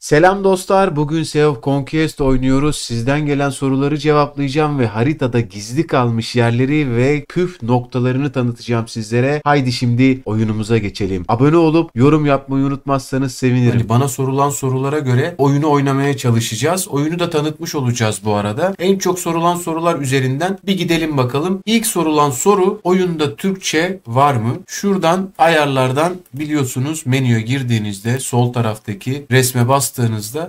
Selam dostlar, bugün Sea of Conquest oynuyoruz. Sizden gelen soruları cevaplayacağım ve haritada gizli kalmış yerleri ve püf noktalarını tanıtacağım sizlere. Haydi şimdi oyunumuza geçelim. Abone olup yorum yapmayı unutmazsanız sevinirim. Hani bana sorulan sorulara göre oyunu oynamaya çalışacağız. Oyunu da tanıtmış olacağız bu arada. En çok sorulan sorular üzerinden bir gidelim bakalım. İlk sorulan soru, oyunda Türkçe var mı? Şuradan ayarlardan biliyorsunuz, menüye girdiğinizde sol taraftaki resme bastığınızda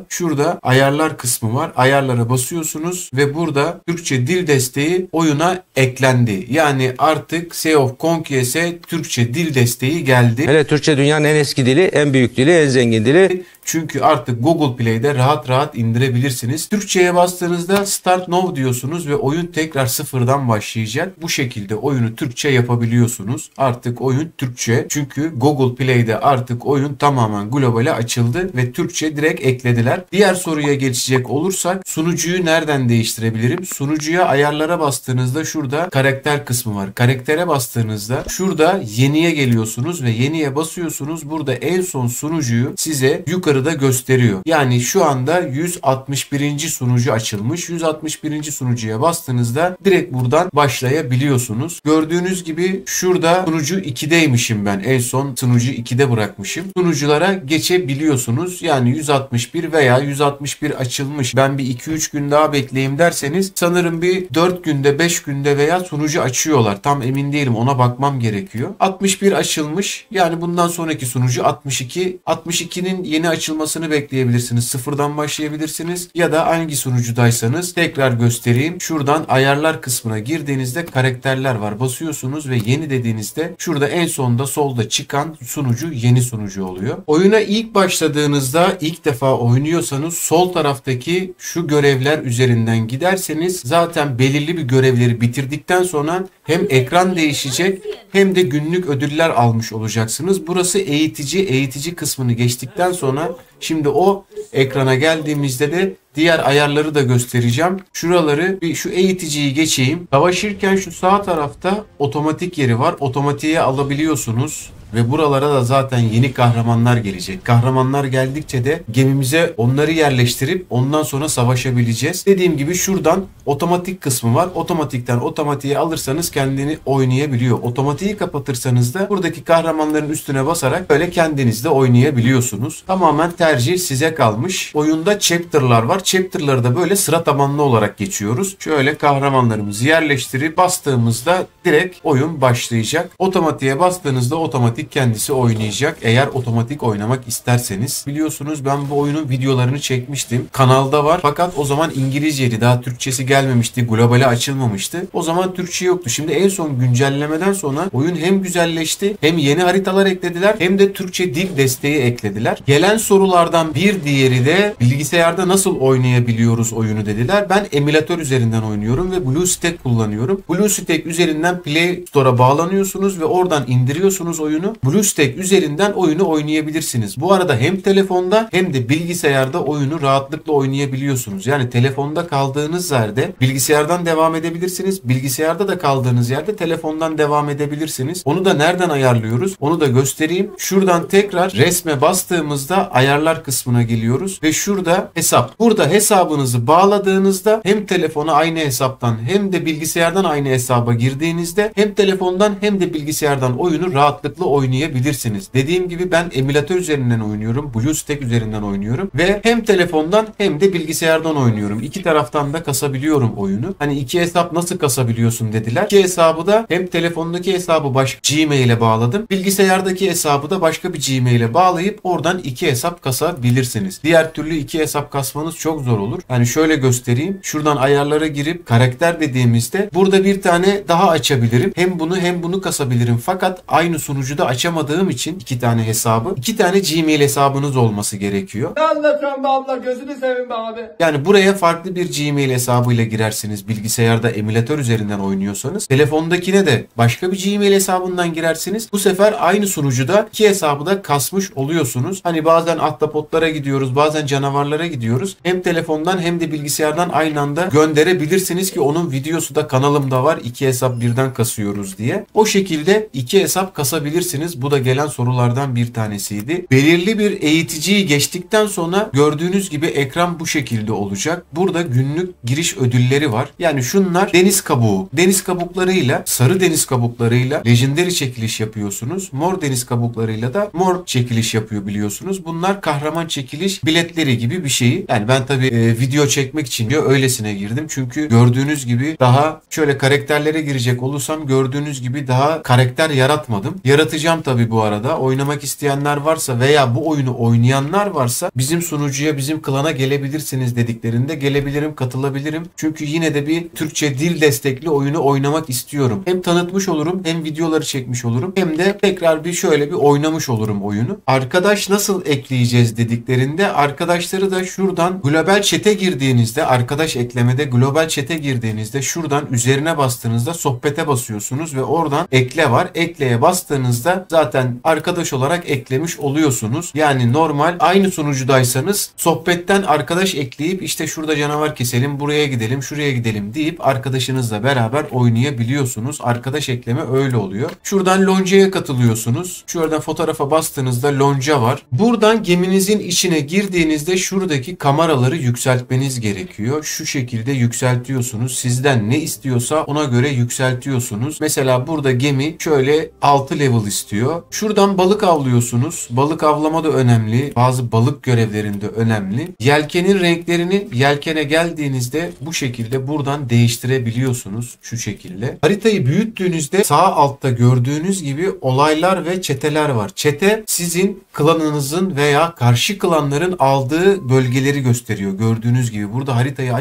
şurada ayarlar kısmı var. Ayarlara basıyorsunuz ve burada Türkçe dil desteği oyuna eklendi. Yani artık Sea of Conquest'e Türkçe dil desteği geldi. Hele Türkçe dünyanın en eski dili, en büyük dili, en zengin dili. Çünkü artık Google Play'de rahat rahat indirebilirsiniz. Türkçe'ye bastığınızda Start Now diyorsunuz ve oyun tekrar sıfırdan başlayacak. Bu şekilde oyunu Türkçe yapabiliyorsunuz. Artık oyun Türkçe. Çünkü Google Play'de artık oyun tamamen globale açıldı ve Türkçe direkt eklediler. Diğer soruya geçecek olursak, sunucuyu nereden değiştirebilirim? Sunucuya ayarlara bastığınızda şurada karakter kısmı var. Karaktere bastığınızda şurada yeniye geliyorsunuz ve yeniye basıyorsunuz. Burada en son sunucuyu size yukarıda gösteriyor. Yani şu anda 161. sunucu açılmış. 161. sunucuya bastığınızda direkt buradan başlayabiliyorsunuz. Gördüğünüz gibi şurada sunucu 2'deymişim ben. En son sunucu 2'de bırakmışım. Sunuculara geçebiliyorsunuz. Yani 161 veya 161 açılmış, ben bir 2-3 gün daha bekleyeyim derseniz sanırım bir 4 günde 5 günde veya sunucu açıyorlar. Tam emin değilim, ona bakmam gerekiyor. 61 açılmış. Yani bundan sonraki sunucu 62. 62'nin yeni açılmasını bekleyebilirsiniz. Sıfırdan başlayabilirsiniz. Ya da hangi sunucudaysanız tekrar göstereyim. Şuradan ayarlar kısmına girdiğinizde karakterler var. Basıyorsunuz ve yeni dediğinizde şurada en sonda solda çıkan sunucu yeni sunucu oluyor. Oyuna ilk başladığınızda, ilk defa oynuyorsanız sol taraftaki şu görevler üzerinden giderseniz zaten belirli bir görevleri bitirdikten sonra hem ekran değişecek hem de günlük ödüller almış olacaksınız. Burası eğitici kısmını geçtikten sonra şimdi o ekrana geldiğimizde de diğer ayarları da göstereceğim. Şuraları bir, şu eğiticiyi geçeyim. Savaşırken şu sağ tarafta otomatik yeri var. Otomatiğe alabiliyorsunuz. Ve buralara da zaten yeni kahramanlar gelecek. Kahramanlar geldikçe de gemimize onları yerleştirip ondan sonra savaşabileceğiz. Dediğim gibi şuradan otomatik kısmı var. Otomatikten otomatiğe alırsanız kendini oynayabiliyor. Otomatiği kapatırsanız da buradaki kahramanların üstüne basarak böyle kendiniz de oynayabiliyorsunuz. Tamamen tercih size kalmış. Oyunda chapter'lar var. Chapter'ları da böyle sıra tabanlı olarak geçiyoruz. Şöyle kahramanlarımızı yerleştirip bastığımızda direkt oyun başlayacak. Otomatiğe bastığınızda otomatik kendisi oynayacak. Eğer otomatik oynamak isterseniz. Biliyorsunuz ben bu oyunun videolarını çekmiştim. Kanalda var. Fakat o zaman İngilizceydi. Daha Türkçesi gelmemişti. Globale açılmamıştı. O zaman Türkçe yoktu. Şimdi en son güncellemeden sonra oyun hem güzelleşti, hem yeni haritalar eklediler, hem de Türkçe dil desteği eklediler. Gelen sorulardan bir diğeri de bilgisayarda nasıl oynayabiliyoruz oyunu dediler. Ben emülatör üzerinden oynuyorum ve BlueStack kullanıyorum. BlueStack üzerinden Play Store'a bağlanıyorsunuz ve oradan indiriyorsunuz oyunu. BlueStack üzerinden oyunu oynayabilirsiniz. Bu arada hem telefonda hem de bilgisayarda oyunu rahatlıkla oynayabiliyorsunuz. Yani telefonda kaldığınız yerde bilgisayardan devam edebilirsiniz. Bilgisayarda da kaldığınız yerde telefondan devam edebilirsiniz. Onu da nereden ayarlıyoruz? Onu da göstereyim. Şuradan tekrar resme bastığımızda ayarlar kısmına geliyoruz ve şurada hesap. Burada hesabınızı bağladığınızda hem telefona aynı hesaptan hem de bilgisayardan aynı hesaba girdiğinizde hem telefondan hem de bilgisayardan oyunu rahatlıkla oynayabilirsiniz. Dediğim gibi ben emülatör üzerinden oynuyorum. BlueStack üzerinden oynuyorum ve hem telefondan hem de bilgisayardan oynuyorum. İki taraftan da kasabiliyorum oyunu. Hani iki hesap nasıl kasabiliyorsun dediler. İki hesabı da hem telefondaki hesabı başka Gmail'e bağladım. Bilgisayardaki hesabı da başka bir Gmail'e bağlayıp oradan iki hesap kasabilirsiniz. Diğer türlü iki hesap kasmanız çok zor olur. Hani şöyle göstereyim. Şuradan ayarlara girip karakter dediğimizde burada bir tane daha açabilirim. Hem bunu hem bunu kasabilirim. Fakat aynı sunucuda açamadığım için iki tane hesabı, iki tane Gmail hesabınız olması gerekiyor. Ne anlatıyorsun be abla, gözünü seveyim be abi. Yani buraya farklı bir Gmail hesabıyla girersiniz bilgisayarda emülatör üzerinden oynuyorsanız. Telefondakine de başka bir Gmail hesabından girersiniz. Bu sefer aynı sunucuda iki hesabı da kasmış oluyorsunuz. Hani bazen ahtapotlara gidiyoruz, bazen canavarlara gidiyoruz. Hem telefondan hem de bilgisayardan aynı anda gönderebilirsiniz ki onun videosu da kanalımda var. İki hesap birden kasıyoruz diye. O şekilde iki hesap kasabilirsiniz. yapabilirsiniz. Bu da gelen sorulardan bir tanesiydi. Belirli bir eğiticiyi geçtikten sonra gördüğünüz gibi ekran bu şekilde olacak. Burada günlük giriş ödülleri var. Yani şunlar deniz kabuğu. Deniz kabuklarıyla, sarı deniz kabuklarıyla legendary çekiliş yapıyorsunuz. Mor deniz kabuklarıyla da mor çekiliş yapıyor biliyorsunuz. Bunlar kahraman çekiliş biletleri gibi bir şeyi. Yani ben tabii video çekmek için diyor öylesine girdim. Çünkü gördüğünüz gibi daha şöyle karakterlere girecek olursam gördüğünüz gibi daha karakter yaratmadım. Yaratacağım tabii bu arada. Oynamak isteyenler varsa veya bu oyunu oynayanlar varsa bizim sunucuya, bizim klana gelebilirsiniz dediklerinde gelebilirim, katılabilirim. Çünkü yine de bir Türkçe dil destekli oyunu oynamak istiyorum. Hem tanıtmış olurum, hem videoları çekmiş olurum, hem de tekrar bir şöyle bir oynamış olurum oyunu. Arkadaş nasıl ekleyeceğiz dediklerinde arkadaşları da şuradan global chat'e girdiğinizde, arkadaş eklemede global chat'e girdiğinizde şuradan üzerine bastığınızda sohbete basıyorsunuz ve oradan ekle var. Ekleye bastığınızda zaten arkadaş olarak eklemiş oluyorsunuz. Yani normal aynı sunucudaysanız sohbetten arkadaş ekleyip işte şurada canavar keselim, buraya gidelim, şuraya gidelim deyip arkadaşınızla beraber oynayabiliyorsunuz. Arkadaş ekleme öyle oluyor. Şuradan loncaya katılıyorsunuz. Şuradan fotoğrafa bastığınızda lonca var. Buradan geminizin içine girdiğinizde şuradaki kameraları yükseltmeniz gerekiyor. Şu şekilde yükseltiyorsunuz. Sizden ne istiyorsa ona göre yükseltiyorsunuz. Mesela burada gemi şöyle 6 level istiyor. Şuradan balık avlıyorsunuz. Balık avlama da önemli. Bazı balık görevlerinde önemli. Yelkenin renklerini yelkene geldiğinizde bu şekilde buradan değiştirebiliyorsunuz. Şu şekilde. Haritayı büyüttüğünüzde sağ altta gördüğünüz gibi olaylar ve çeteler var. Çete sizin klanınızın veya karşı klanların aldığı bölgeleri gösteriyor. Gördüğünüz gibi burada haritayı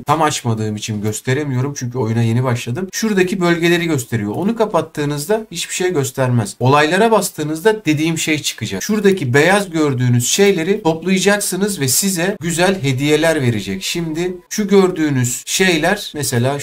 tam açmadığım için gösteremiyorum. Çünkü oyuna yeni başladım. Şuradaki bölgeleri gösteriyor. Onu kapattığınızda hiçbir şey göstermez. Olaylara bastığınızda dediğim şey çıkacak. Şuradaki beyaz gördüğünüz şeyleri toplayacaksınız ve size güzel hediyeler verecek. Şimdi şu gördüğünüz şeyler mesela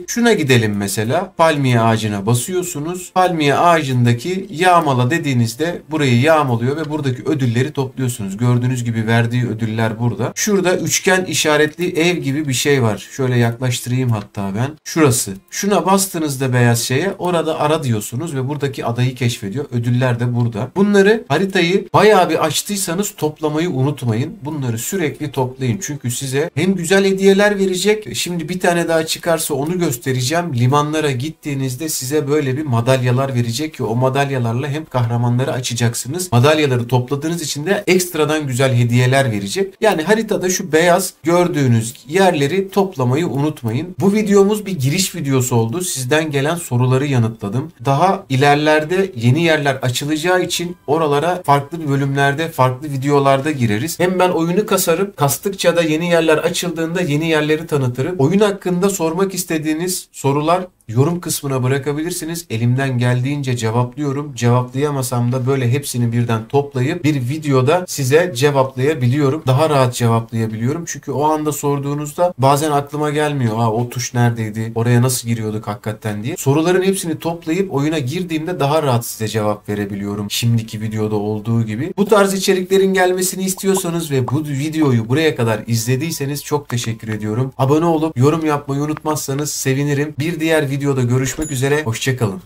şuna gidelim mesela. Palmiye ağacına basıyorsunuz. Palmiye ağacındaki yağmala dediğinizde burayı yağmalıyor ve buradaki ödülleri topluyorsunuz. Gördüğünüz gibi verdiği ödüller burada. Şurada üçgen işaretli ev gibi bir şey var. Şöyle yaklaştırayım hatta ben. Şurası. Şuna bastığınızda beyaz şeye orada ara diyorsunuz ve buradaki adayı keşfediyor. Ödüller de burada. Bunları haritayı bayağı bir açtıysanız toplamayı unutmayın. Bunları sürekli toplayın. Çünkü size hem güzel hediyeler verecek. Şimdi bir tane daha çıkarsa onu göstereceğim. Limanlara gittiğinizde size böyle bir madalyalar verecek ki o madalyalarla hem kahramanları açacaksınız. Madalyaları topladığınız için de ekstradan güzel hediyeler verecek. Yani haritada şu beyaz gördüğünüz yerleri toplamayı unutmayın. Bu videomuz bir giriş videosu oldu. Sizden gelen soruları yanıtladım. Daha ilerlerde yeni yerler açılacağı için oralara farklı bölümlerde, farklı videolarda gireriz. Hem ben oyunu kasarım. Kastıkça da yeni yerler açıldığında yeni yerleri tanıtırım. Oyun hakkında sormak istediğiniz sorular yorum kısmına bırakabilirsiniz. Elimden geldiğince cevaplıyorum. Cevaplayamasam da böyle hepsini birden toplayıp bir videoda size cevaplayabiliyorum. Daha rahat cevaplayabiliyorum. Çünkü o anda sorduğunuzda bazen aklıma gelmiyor. O tuş neredeydi? Oraya nasıl giriyorduk hakikaten diye. Soruların hepsini toplayıp oyuna girdiğimde daha rahat size cevap verebiliyorum. Şimdiki videoda olduğu gibi. Bu tarz içeriklerin gelmesini istiyorsanız ve bu videoyu buraya kadar izlediyseniz çok teşekkür ediyorum. Abone olup yorum yapmayı unutmazsanız sevinirim. Bir diğer videoda görüşmek üzere. Hoşça kalın.